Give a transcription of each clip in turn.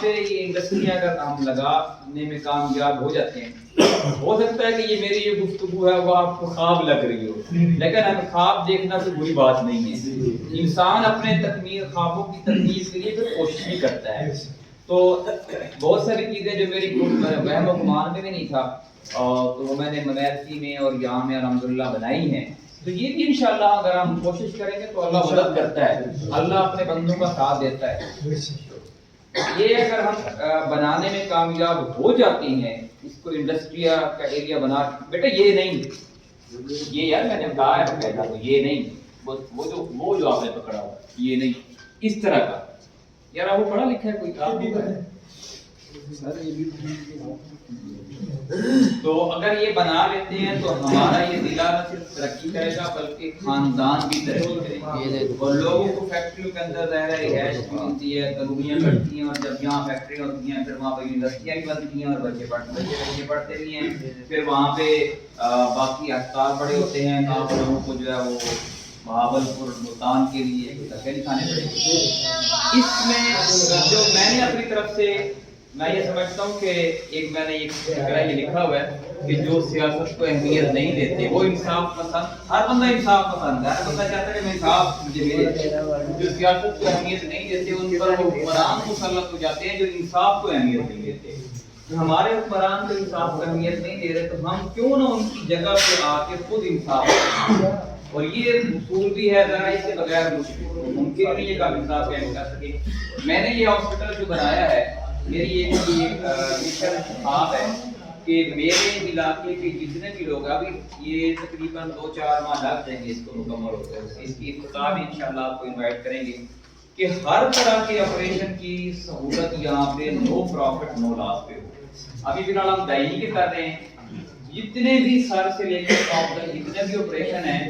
پہ یہ انڈسٹریاں اگر ہم لگانے میں کامیاب ہو جاتے ہیں، ہو سکتا ہے کہ یہ میری یہ گفتگو ہے وہ آپ کو خواب لگ رہی ہو، لیکن ہمیں خواب دیکھنا کوئی بری بات نہیں ہے۔ انسان اپنے تکمیل خوابوں کی تکمیل کے لیے پھر کوشش بھی کرتا ہے۔ تو بہت ساری چیزیں جو میری وہم و گمان میں بھی نہیں تھا تو میں نے ممیتی میں اور یہاں میں الحمدللہ بنائی ہیں، تو یہ بھی انشاءاللہ اگر ہم کوشش کریں گے تو اللہ مدد کرتا ہے، اللہ اپنے بندوں کا ساتھ دیتا ہے۔ یہ اگر ہم بنانے میں کامیاب ہو جاتی ہیں، اس کو انڈسٹری کا ایریا بنا، بیٹا یہ نہیں، یہ یار میں نے کہا ہے پہلا تو یہ نہیں، وہ جو آپ نے پکڑا ہوا یہ نہیں، اس طرح کا یار وہ پڑھا لکھا ہے کوئی کام بھی ہے تو اگر یہ بنا لیتے ہیں تو ہمارا یہ ضلع نہ صرف ترقی کرے گا بلکہ خاندان بھی ترقی کرے گا، اور لوگوں کو فیکٹریوں کے اندر رہ رہے رہائش بھی ملتی ہے، ترویاں بڑھتی ہیں، اور جب یہاں فیکٹریاں ہوتی ہیں پھر وہاں پہ یونیورسٹیاں بھی بنتی ہیں اور بچے پڑھتے بھی ہیں، پھر وہاں پہ باقی ہسپتال بڑے ہوتے ہیں، آپ لوگوں کو جو ہے وہ بہاولپور ملتان کے لیے دھکے کھانے پڑے گی۔ اس میں جو میں نے اپنی طرف سے میں یہ سمجھتا ہوں کہ ایک میں نے ایک فکرہ یہ لکھا ہوا ہے کہ جو سیاست کو اہمیت نہیں دیتے وہ انصاف پسند، ہر بندہ انصاف پسند ہے، ہر بندہ چاہتا ہے کہ میں انصاف مجھے ملے، جو سیاست کو اہمیت نہیں دیتے ان پر وہ حکمران مسلط ہو جاتے ہیں جو انصاف کو اہمیت نہیں دیتے۔ ہمارے حکمران کو انصاف کو اہمیت نہیں دے رہے تو ہم کیوں نہ ان کی جگہ پہ آ کے خود انصاف کریں، اور یہ اصول بھی ہے، ذرا اس کے بغیر ممکن نہیں ہے کہ آپ انصاف قائم کر سکیں۔ میں نے یہ ہاسپٹل جو بنایا ہے، میری ایک مشن خواب ہے کہ میرے علاقے کے جتنے بھی لوگ، ابھی یہ تقریباً 2-4 ماہ لگ جائیں گے اس کو مکمل ہوتے ہیں، اس کی افتتاح بھی انشاءاللہ آپ کو انوائٹ کریں گے کہ ہر طرح کے آپریشن کی سہولت یہاں پہ نو پروفٹ نو لاس پہ ہو۔ ابھی فی الحال ہم دہلی کے کر رہے ہیں، جتنے بھی سر سے لے کے ٹاپ تک جتنے بھی آپریشن ہیں،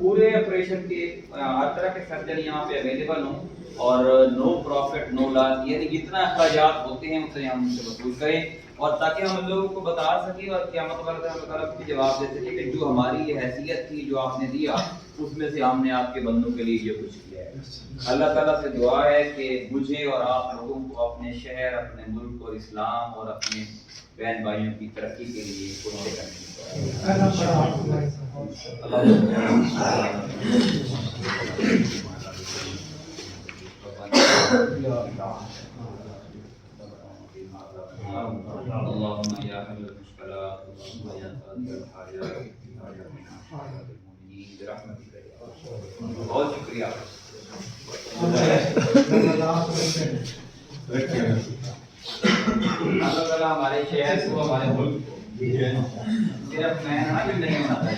پورے آپریشن کے ہر طرح کے سرجن یہاں پہ اویلیبل ہوں، اور نو پروفٹ نو لاس، یعنی جتنا اخراجات ہوتے ہیں اسے ہم ان سے وصول کریں، اور تاکہ ہم لوگوں کو بتا سکیں اور قیامت والے دن اللہ تعالیٰ کو جواب دے سکیں کہ جو ہماری یہ حیثیت تھی جو آپ نے دیا اس میں سے ہم نے آپ کے بندوں کے لیے یہ کچھ کیا ہے۔ اللہ تعالیٰ سے دعا ہے کہ مجھے اور آپ لوگوں کو اپنے شہر، اپنے ملک اور اسلام اور اپنے بہن بھائیوں کی ترقی کے لیے کوشش کریں۔ اللهم يا حل المشكلات اللهم يا قاضي الحاجات برحمتك يا رب۔ بہت شکریہ۔ اللہ تعالیٰ ہمارے شہر کو، ہمارے ملک کو صرف میں نہیں بناتا ہے